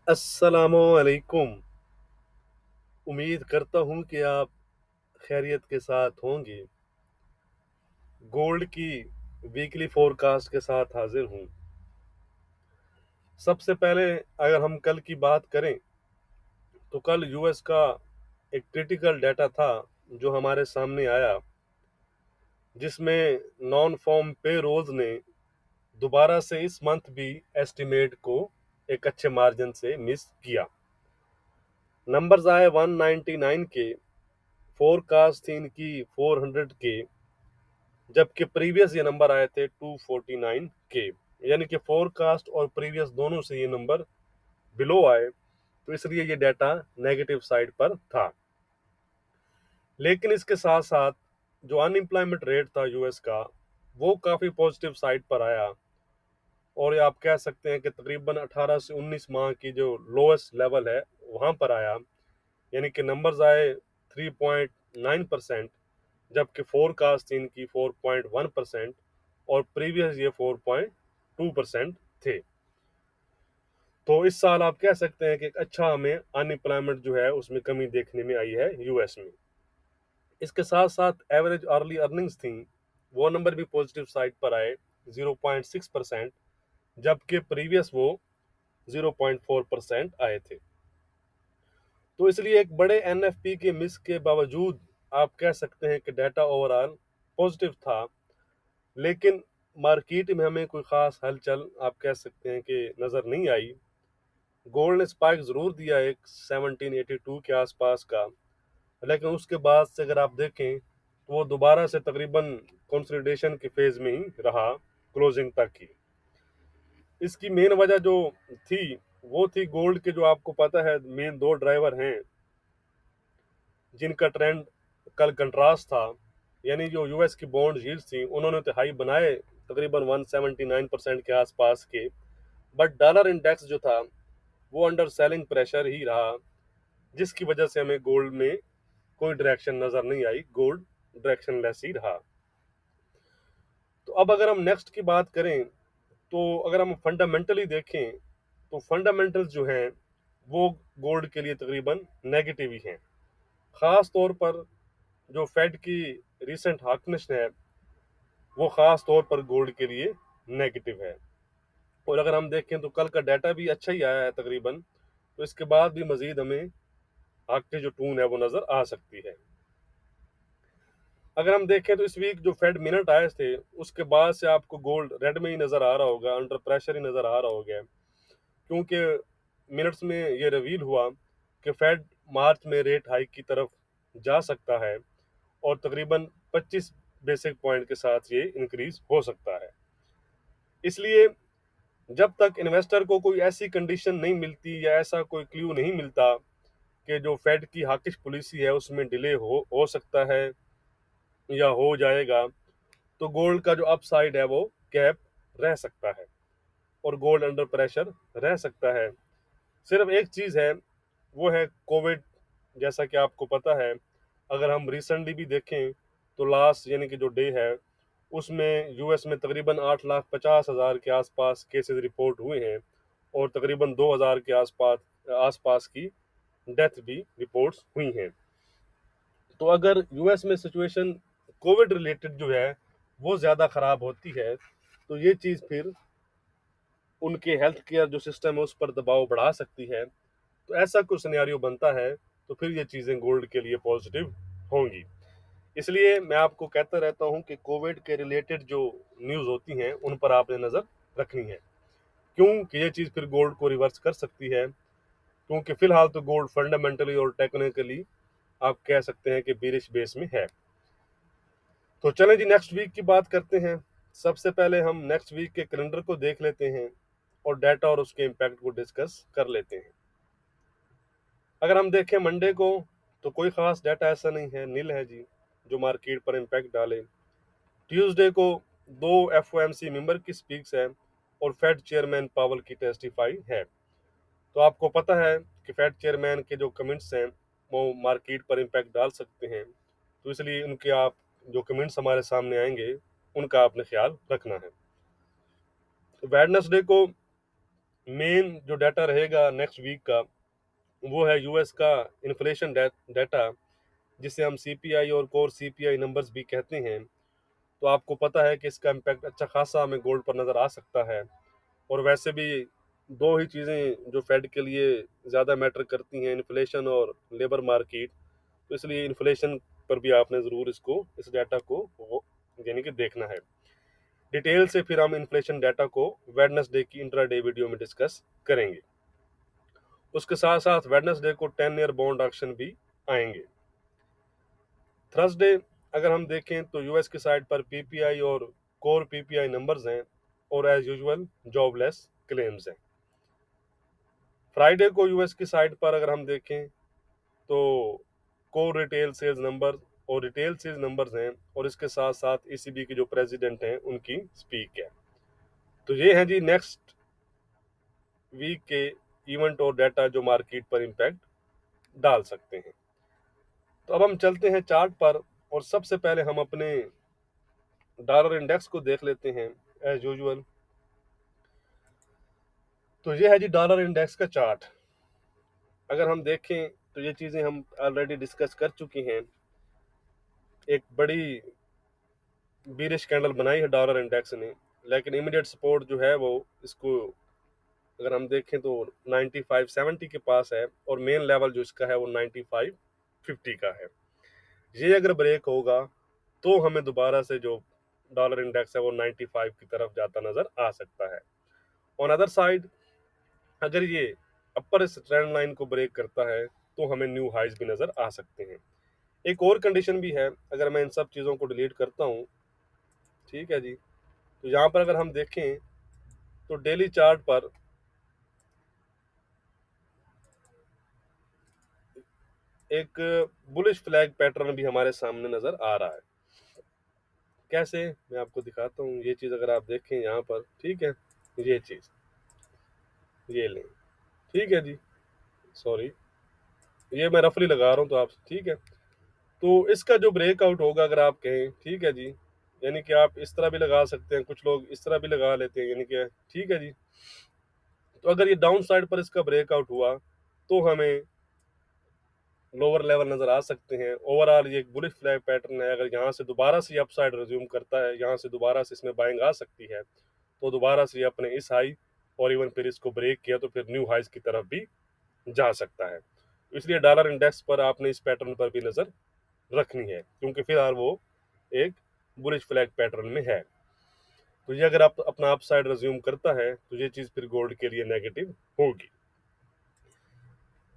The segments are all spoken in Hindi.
अस्सलामुअलैकुम। उम्मीद करता हूँ कि आप खैरियत के साथ होंगे। गोल्ड की वीकली फोरकास्ट के साथ हाजिर हूँ। सबसे पहले अगर हम कल की बात करें तो कल यूएस का एक क्रिटिकल डाटा था जो हमारे सामने आया, जिसमें नॉन फॉर्म पे रोज ने दोबारा से इस मंथ भी एस्टिमेट को एक अच्छे मार्जिन से मिस किया। नंबर्स आए 199 के, फोरकास्ट थी इनकी 400 के, जबकि प्रीवियस ये नंबर आए थे 249 के। यानी कि फोरकास्ट और प्रीवियस दोनों से ये नंबर बिलो आए, तो इसलिए ये डाटा नेगेटिव साइड पर था। लेकिन इसके साथ साथ जो अनएम्प्लॉयमेंट रेट था यूएस का, वो काफ़ी पॉजिटिव साइड पर आया। और ये आप कह सकते हैं कि तकरीबन 18 से 19 माह की जो लोएस्ट लेवल है वहाँ पर आया। यानी कि नंबर्स आए 3.9%, जबकि फोरकास्ट थी इनकी 4.1% और प्रीवियस ये 4.2% थे। तो इस साल आप कह सकते हैं कि एक अच्छा हमें अनएम्प्लॉयमेंट जो है उसमें कमी देखने में आई है यूएस में। इसके साथ साथ एवरेज अर्ली अर्निंग्स थी, वो नंबर भी पॉजिटिव साइड पर आए 0.6%, जबकि प्रीवियस वो 0.4% आए थे। तो इसलिए एक बड़े एनएफपी के मिस के बावजूद आप कह सकते हैं कि डाटा ओवरऑल पॉजिटिव था। लेकिन मार्केट में हमें कोई ख़ास हलचल आप कह सकते हैं कि नज़र नहीं आई। गोल्ड ने स्पाइक ज़रूर दिया एक 1782 के आसपास का, लेकिन उसके बाद से अगर आप देखें तो वो दोबारा से तकरीबन कंसोलिडेशन के फेज़ में ही रहा क्लोजिंग तक की। इसकी मेन वजह जो थी वो थी गोल्ड के, जो आपको पता है मेन दो ड्राइवर हैं जिनका ट्रेंड कल कंट्रास्ट था। यानी जो यूएस की बॉन्ड यील्ड्स थी उन्होंने तो हाई बनाए तकरीबन 179% के आसपास के, बट डॉलर इंडेक्स जो था वो अंडर सेलिंग प्रेशर ही रहा, जिसकी वजह से हमें गोल्ड में कोई डायरेक्शन नज़र नहीं आई। गोल्ड डायरेक्शन लेस ही रहा। तो अब अगर हम नेक्स्ट की बात करें तो अगर हम फंडामेंटली देखें तो फंडामेंटल्स जो हैं वो गोल्ड के लिए तकरीबन नेगेटिव ही हैं। ख़ास तौर पर जो फेड की रिसेंट हाकनेस है वो ख़ास तौर पर गोल्ड के लिए नेगेटिव है। और अगर हम देखें तो कल का डाटा भी अच्छा ही आया है तकरीबन, तो इसके बाद भी मज़ीद हमें आगे जो टून है वो नज़र आ सकती है। अगर हम देखें तो इस वीक जो फेड मिनट आए थे उसके बाद से आपको गोल्ड रेड में ही नज़र आ रहा होगा, अंडर प्रेशर ही नज़र आ रहा होगा, क्योंकि मिनट्स में ये रिवील हुआ कि फेड मार्च में रेट हाइक की तरफ जा सकता है और तकरीबन 25 बेसिक पॉइंट के साथ ये इंक्रीज हो सकता है। इसलिए जब तक इन्वेस्टर को कोई ऐसी कंडीशन नहीं मिलती या ऐसा कोई क्ल्यू नहीं मिलता कि जो फेड की हाकिश पॉलिसी है उसमें डिले हो सकता है या हो जाएगा, तो गोल्ड का जो अपसाइड है वो कैप रह सकता है और गोल्ड अंडर प्रेशर रह सकता है। सिर्फ एक चीज़ है, वो है कोविड। जैसा कि आपको पता है, अगर हम रिसेंटली भी देखें तो लास्ट यानी कि जो डे है उसमें यूएस में तकरीबन 8,50,000 के आसपास केसेस रिपोर्ट हुए हैं और तकरीबन 2,000 के आसपास आसपास की डेथ भी रिपोर्ट्स हुई हैं। तो अगर यूएस में सिचुएशन कोविड रिलेटेड जो है वो ज़्यादा ख़राब होती है तो ये चीज़ फिर उनके हेल्थ केयर जो सिस्टम है उस पर दबाव बढ़ा सकती है। तो ऐसा कुछ सिनेरियो बनता है तो फिर ये चीज़ें गोल्ड के लिए पॉजिटिव होंगी। इसलिए मैं आपको कहता रहता हूँ कि कोविड के रिलेटेड जो न्यूज़ होती हैं उन पर आपने नज़र रखनी है, क्योंकि ये चीज़ फिर गोल्ड को रिवर्स कर सकती है। क्योंकि फिलहाल तो गोल्ड फंडामेंटली और टेक्निकली आप कह सकते हैं कि बीरिश बेस में है। तो चलें जी, नेक्स्ट वीक की बात करते हैं। सबसे पहले हम नेक्स्ट वीक के कैलेंडर को देख लेते हैं और डाटा और उसके इम्पैक्ट को डिस्कस कर लेते हैं। अगर हम देखें मंडे को तो कोई ख़ास डाटा ऐसा नहीं है, नील है जी, जो मार्केट पर इम्पैक्ट डाले। ट्यूसडे को दो एफओएमसी मेंबर की स्पीक्स है और फेड चेयरमैन पावल की टेस्टिफाई है। तो आपको पता है कि फेड चेयरमैन के जो कमेंट्स हैं वो मार्केट पर इम्पैक्ट डाल सकते हैं, तो इसलिए उनके आप जो कमेंट्स हमारे सामने आएंगे उनका आपने ख्याल रखना है। तो वेडनेसडे को मेन जो डाटा रहेगा नेक्स्ट वीक का, वो है यूएस का इन्फ्लेशन डाटा, जिसे हम सीपीआई और कोर सीपीआई नंबर्स भी कहते हैं। तो आपको पता है कि इसका इम्पैक्ट अच्छा खासा हमें गोल्ड पर नज़र आ सकता है। और वैसे भी दो ही चीज़ें जो फेड के लिए ज़्यादा मैटर करती हैं, इन्फ्लेशन और लेबर मार्केट। तो इसलिए इन्फ्लेशन पर भी आपने ज़रूर इस डाटा को यानी कि देखना है डिटेल से। फिर हम इन्फ्लेशन डाटा को वेडनेसडे की इंट्राडे वीडियो में डिस्कस करेंगे। उसके साथ साथ वेडनेसडे को 10 ईयर बॉन्ड ऑक्शन भी आएंगे। थर्सडे अगर हम देखें तो यूएस की साइड पर पीपीआई और कोर पीपीआई नंबर्स हैं, और एज यूजुअल जॉबलेस क्लेम्स हैं। फ्राइडे को यूएस की साइड पर अगर हम देखें तो कोर रिटेल सेल्स नंबर और रिटेल सेल्स नंबर्स हैं, और इसके साथ साथ ईसीबी के जो प्रेसिडेंट हैं उनकी स्पीक है। तो ये है जी नेक्स्ट वीक के इवेंट और डाटा जो मार्केट पर इम्पैक्ट डाल सकते हैं। तो अब हम चलते हैं चार्ट पर, और सबसे पहले हम अपने डॉलर इंडेक्स को देख लेते हैं एज यूजुअल। तो ये है जी डॉलर इंडेक्स का चार्ट। अगर हम देखें तो ये चीज़ें हम ऑलरेडी डिस्कस कर चुकी हैं। एक बड़ी बीरिश कैंडल बनाई है डॉलर इंडेक्स ने, लेकिन इमीडिएट सपोर्ट जो है वो इसको अगर हम देखें तो 9570 के पास है, और मेन लेवल जो इसका है वो 9550 का है। ये अगर ब्रेक होगा तो हमें दोबारा से जो डॉलर इंडेक्स है वो 95 की तरफ जाता नजर आ सकता है। ऑन अदर साइड अगर ये अपर इस ट्रेंड लाइन को ब्रेक करता है तो हमें न्यू हाइज भी नजर आ सकते हैं। एक और कंडीशन भी है, अगर मैं इन सब चीज़ों को डिलीट करता हूँ, ठीक है जी, तो यहाँ पर अगर हम देखें तो डेली चार्ट पर एक बुलिश फ्लैग पैटर्न भी हमारे सामने नजर आ रहा है। कैसे, मैं आपको दिखाता हूँ। ये चीज़ अगर आप देखें यहाँ पर, ठीक है, ये चीज़ ये लें, ठीक है जी, सॉरी, ये मैं रफली लगा रहा हूँ तो आप, ठीक है। तो इसका जो ब्रेकआउट होगा अगर आप कहें, ठीक है जी, यानी कि आप इस तरह भी लगा सकते हैं, कुछ लोग इस तरह भी लगा लेते हैं, यानी कि ठीक है जी। तो अगर ये डाउन साइड पर इसका ब्रेकआउट हुआ तो हमें लोअर लेवल नजर आ सकते हैं। ओवरऑल ये एक बुलिश फ्लैग पैटर्न है। अगर यहाँ से दोबारा से अपसाइड रिज्यूम करता है, यहाँ से दोबारा से इसमें बाइंग आ सकती है, तो दोबारा से अपने इस हाई और इवन फिर इसको ब्रेक किया तो फिर न्यू हाइज की तरफ भी जा सकता है। इसलिए डॉलर इंडेक्स पर आपने इस पैटर्न पर भी नजर रखनी है, क्योंकि फिलहाल वो एक बुलिश फ्लैग पैटर्न में है। तो ये अगर आप अपना अपसाइड रिज्यूम करता है तो ये चीज फिर गोल्ड के लिए नेगेटिव होगी।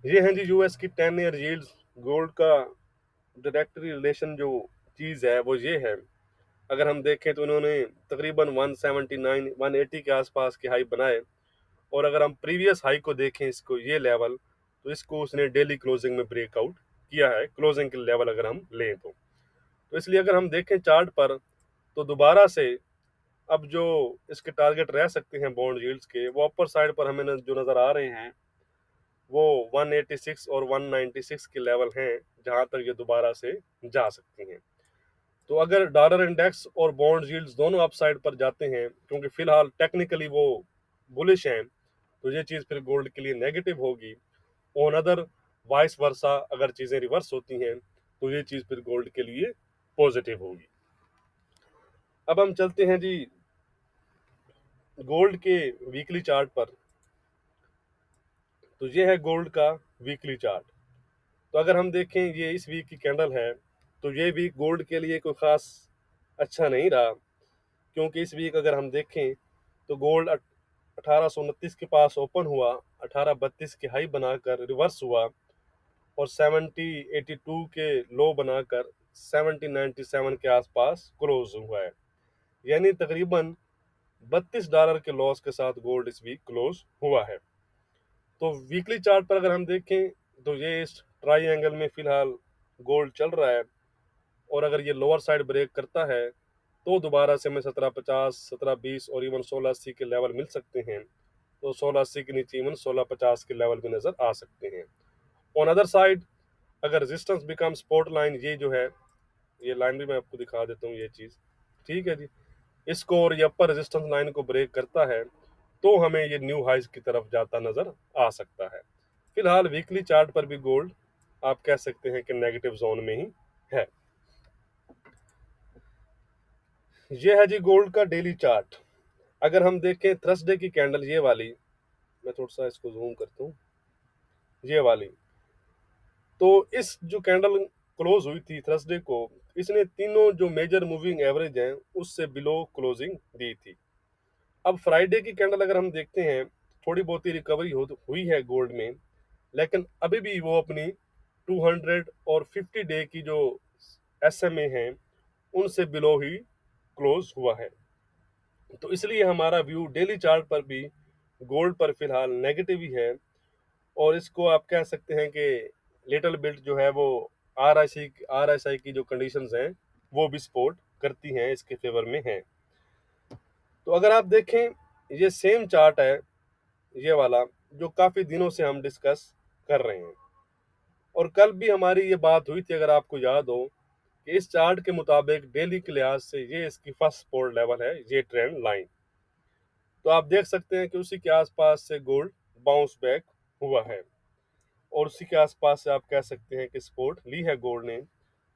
ये है जी यूएस की 10 ईयर यील्ड्स। गोल्ड का डायरेक्टली रिलेशन जो चीज़ है वो ये है, अगर हम देखें तो इन्होंने तकरीबन 179 180 के आसपास के हाई बनाए, और अगर हम प्रीवियस हाई को देखें, इसको ये लेवल, तो इसको उसने डेली क्लोजिंग में ब्रेकआउट किया है, क्लोजिंग के लेवल अगर हम लें तो इसलिए अगर हम देखें चार्ट पर तो दोबारा से अब जो इसके टारगेट रह सकते हैं बॉन्ड यील्ड्स के, वो अपर साइड पर हमें जो नज़र आ रहे हैं वो 186 और 196 के लेवल हैं, जहां तक ये दोबारा से जा सकती हैं। तो अगर डॉलर इंडेक्स और बॉन्ड यील्ड्स दोनों अपसाइड पर जाते हैं, क्योंकि फिलहाल टेक्निकली वो बुलिश हैं, तो ये चीज़ फिर गोल्ड के लिए नेगेटिव होगी। ऑन अदर वाइस वर्सा अगर चीज़ें रिवर्स होती हैं तो ये चीज़ फिर गोल्ड के लिए पॉजिटिव होगी। अब हम चलते हैं जी गोल्ड के वीकली चार्ट पर। तो ये है गोल्ड का वीकली चार्ट। तो अगर हम देखें ये इस वीक की कैंडल है, तो ये वीक गोल्ड के लिए कोई ख़ास अच्छा नहीं रहा, क्योंकि इस वीक अगर हम देखें तो गोल्ड 1829 के पास ओपन हुआ, 1832 के हाई बनाकर रिवर्स हुआ, और 7082 के लो बनाकर 1797 के आसपास क्लोज हुआ है। यानी तकरीबन $32 के लॉस के साथ गोल्ड इस वीक क्लोज हुआ है। तो वीकली चार्ट पर अगर हम देखें तो ये इस ट्राई में फिलहाल गोल्ड चल रहा है, और अगर ये लोअर साइड ब्रेक करता है तो दोबारा से हमें 1750 1720 और इवन 1680 के लेवल मिल सकते हैं। तो 1680 के नीचे इवन 1650 के लेवल भी नजर आ सकते हैं। ऑन अदर साइड अगर रेजिस्टेंस बिकम सपोर्ट लाइन, ये जो है ये लाइन भी मैं आपको दिखा देता हूँ, ये चीज, ठीक है जी, इसको और ये अपर रेजिस्टेंस लाइन को ब्रेक करता है तो हमें ये न्यू हाइज की तरफ जाता नजर आ सकता है। फिलहाल वीकली चार्ट पर भी गोल्ड आप कह सकते हैं कि नेगेटिव जोन में ही है। ये है जी गोल्ड का डेली चार्ट। अगर हम देखें थर्सडे की कैंडल ये वाली, मैं थोड़ा सा इसको जूम करता हूँ, ये वाली, तो इस जो कैंडल क्लोज हुई थी थर्सडे को, इसने तीनों जो मेजर मूविंग एवरेज हैं उससे बिलो क्लोजिंग दी थी। अब फ्राइडे की कैंडल अगर हम देखते हैं, थोड़ी बहुत ही रिकवरी हुई है गोल्ड में, लेकिन अभी भी वो अपनी 200 और 50 डे की जो SMA हैं उनसे बिलो ही क्लोज हुआ है। तो इसलिए हमारा व्यू डेली चार्ट पर भी गोल्ड पर फिलहाल नेगेटिव ही है। और इसको आप कह सकते हैं कि लिटिल बिट जो है वो RSI की जो कंडीशंस हैं वो भी सपोर्ट करती हैं, इसके फेवर में हैं। तो अगर आप देखें, ये सेम चार्ट है ये वाला, जो काफी दिनों से हम डिस्कस कर रहे हैं, और कल भी हमारी ये बात हुई थी अगर आपको याद हो, कि इस चार्ट के मुताबिक डेली के लिहाज से ये इसकी फर्स्ट सपोर्ट लेवल है, ये ट्रेंड लाइन। तो आप देख सकते हैं कि उसी के आसपास से गोल्ड बाउंस बैक हुआ है, और उसी के आसपास से आप कह सकते हैं कि सपोर्ट ली है गोल्ड ने।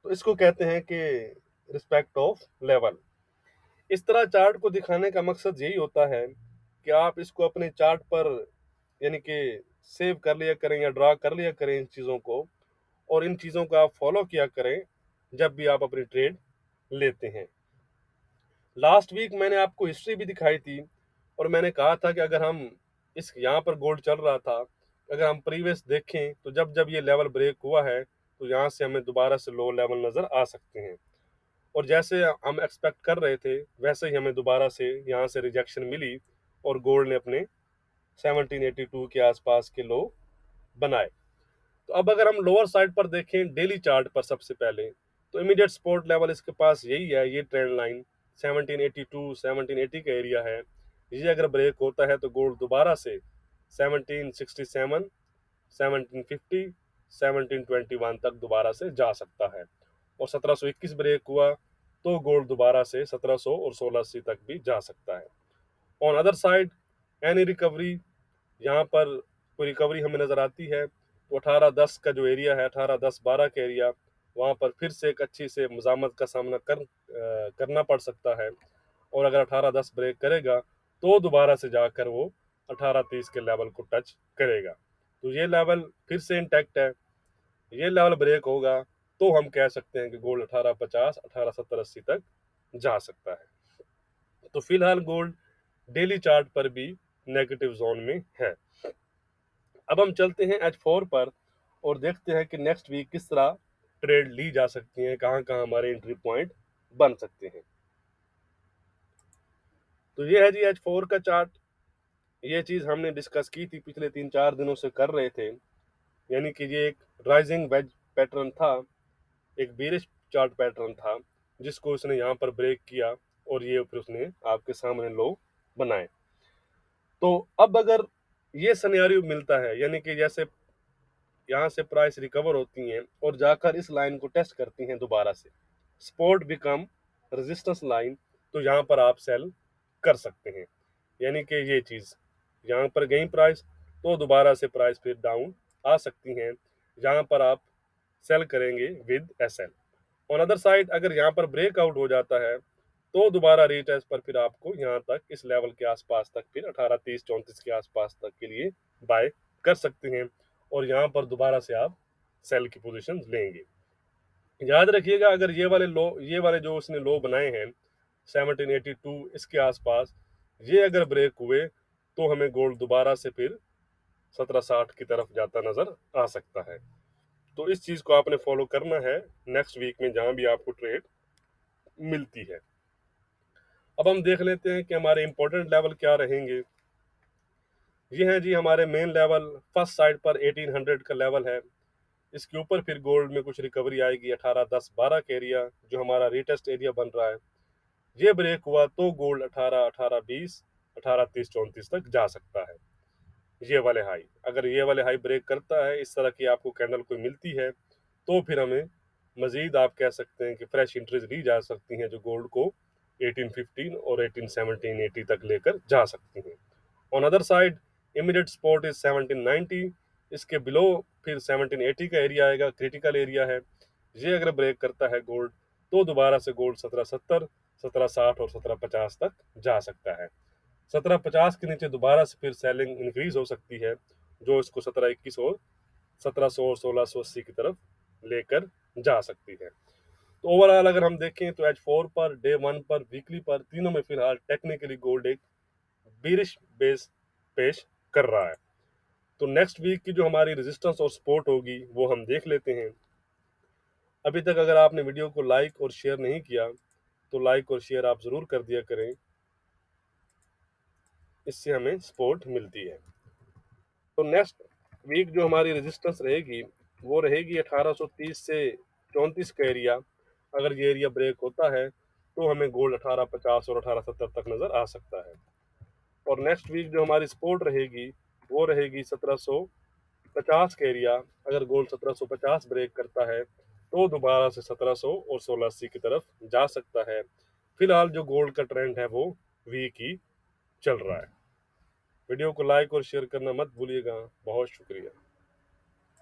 तो इसको कहते हैं कि रिस्पेक्ट ऑफ लेवल। इस तरह चार्ट को दिखाने का मकसद यही होता है कि आप इसको अपने चार्ट पर यानी कि सेव कर लिया करें या ड्रा कर लिया करें इन चीज़ों को, और इन चीज़ों को आप फॉलो किया करें जब भी आप अपनी ट्रेड लेते हैं। लास्ट वीक मैंने आपको हिस्ट्री भी दिखाई थी, और मैंने कहा था कि अगर हम इस यहाँ पर गोल्ड चल रहा था, अगर हम प्रीवियस देखें तो जब जब ये लेवल ब्रेक हुआ है तो यहाँ से हमें दोबारा से लो लेवल नज़र आ सकते हैं। और जैसे हम एक्सपेक्ट कर रहे थे वैसे ही हमें दोबारा से यहाँ से रिजेक्शन मिली, और गोल्ड ने अपने 1782 के आसपास के लो बनाए। तो अब अगर हम लोअर साइड पर देखें डेली चार्ट पर सबसे पहले, तो इमीडिएट सपोर्ट लेवल इसके पास यही है, ये ट्रेंड लाइन 1782 1780 का एरिया है। ये अगर ब्रेक होता है तो गोल्ड दोबारा से 1767 1750 1721 तक दोबारा से जा सकता है। और 1721 ब्रेक हुआ तो गोल्ड दोबारा से 1700 और 1680 तक भी जा सकता है। On other side, any recovery, यहाँ पर कोई रिकवरी हमें नज़र आती है तो 1810 का जो एरिया है, 1810-12 का एरिया, वहाँ पर फिर से एक अच्छी से मज़ामत का सामना करना पड़ सकता है। और अगर 1810 ब्रेक करेगा तो दोबारा से जाकर वो 1830 के लेवल को टच करेगा। तो ये लेवल फिर से इंटैक्ट है, ये लेवल ब्रेक होगा तो हम कह सकते हैं कि गोल्ड 1850 1870-80 तक जा सकता है। तो फिलहाल गोल्ड डेली चार्ट पर भी नेगेटिव जोन में है। अब हम चलते हैं H4 पर और देखते हैं कि नेक्स्ट वीक किस तरह ट्रेड ली जा सकती है, कहाँ कहाँ हमारे एंट्री पॉइंट बन सकते हैं। तो ये है जी H4 का चार्ट। ये चीज़ हमने डिस्कस की थी, पिछले 3-4 दिनों से कर रहे थे, यानी कि ये एक राइजिंग वेज पैटर्न था, एक बेरिश चार्ट पैटर्न था, जिसको उसने यहाँ पर ब्रेक किया और ये फिर उसने आपके सामने लो बनाए। तो अब अगर ये सिनेरियो मिलता है, यानी कि जैसे यहाँ से प्राइस रिकवर होती हैं और जाकर इस लाइन को टेस्ट करती हैं दोबारा से, सपोर्ट बिकम रेजिस्टेंस लाइन, तो यहाँ पर आप सेल कर सकते हैं। यानी कि ये चीज़ यहाँ पर गई प्राइस तो दोबारा से प्राइस फिर डाउन आ सकती हैं, यहाँ पर आप सेल करेंगे with SL। On other side, अगर यहाँ पर ब्रेकआउट हो जाता है तो दोबारा रीटेस्ट पर फिर आपको यहाँ तक इस लेवल के आसपास तक फिर 1830-34 के आसपास तक के लिए बाय कर सकते हैं, और यहाँ पर दोबारा से आप सेल की पोजीशन लेंगे। याद रखिएगा, अगर ये वाले जो उसने लो बनाए हैं 1782 इसके आसपास, ये अगर ब्रेक हुए तो हमें गोल्ड दोबारा से फिर 1760 की तरफ जाता नजर आ सकता है। तो इस चीज को आपने फॉलो करना है नेक्स्ट वीक में जहां भी आपको ट्रेड मिलती है। अब हम देख लेते हैं कि हमारे इंपॉर्टेंट लेवल क्या रहेंगे। ये है जी हमारे मेन लेवल, फर्स्ट साइड पर 1800 का लेवल है, इसके ऊपर फिर गोल्ड में कुछ रिकवरी आएगी 1810-12 का एरिया जो हमारा रिटेस्ट एरिया बन रहा है। ये ब्रेक हुआ तो गोल्ड 18-18-20 18-30-34 तक जा सकता है। ये वाले हाई, अगर ये वाले हाई ब्रेक करता है, इस तरह की आपको कैंडल कोई मिलती है, तो फिर हमें मजीद आप कह सकते हैं कि फ्रेश एंट्रीज ली जा सकती हैं जो गोल्ड को 1815 और 1817-18 तक लेकर जा सकती हैं। On other side immediate support is 1790, इसके बिलो फिर 1780 का एरिया आएगा, क्रिटिकल एरिया है। ये अगर ब्रेक करता है गोल्ड तो दोबारा से गोल्ड 1770, 1760 और 1750 तक जा सकता है। 1750 के नीचे दोबारा से फिर सेलिंग इंक्रीज हो सकती है, जो इसको 1721 और 1700 और 1680 की तरफ लेकर जा सकती है। तो ओवरऑल अगर हम देखें तो H4 पर, डे 1 पर, वीकली पर, तीनों में फिलहाल टेक्निकली गोल्ड एक बीरिश बेस पेश कर रहा है। तो नेक्स्ट वीक की जो हमारी रेजिस्टेंस और सपोर्ट होगी वो हम देख लेते हैं। अभी तक अगर आपने वीडियो को लाइक और शेयर नहीं किया तो लाइक और शेयर आप ज़रूर कर दिया करें, इससे हमें सपोर्ट मिलती है। तो नेक्स्ट वीक जो हमारी रेजिस्टेंस रहेगी वो रहेगी 1830 से 34 का एरिया। अगर ये एरिया ब्रेक होता है तो हमें गोल्ड 1850 और 1870 तक नज़र आ सकता है। और नेक्स्ट वीक जो हमारी सपोर्ट रहेगी वो रहेगी 1750 का एरिया। अगर गोल्ड 1750 ब्रेक करता है तो दोबारा से 1700 और 1680 की तरफ जा सकता है। फिलहाल जो गोल्ड का ट्रेंड है वो वीक ही चल रहा है। वीडियो को लाइक और शेयर करना मत भूलिएगा। बहुत शुक्रिया।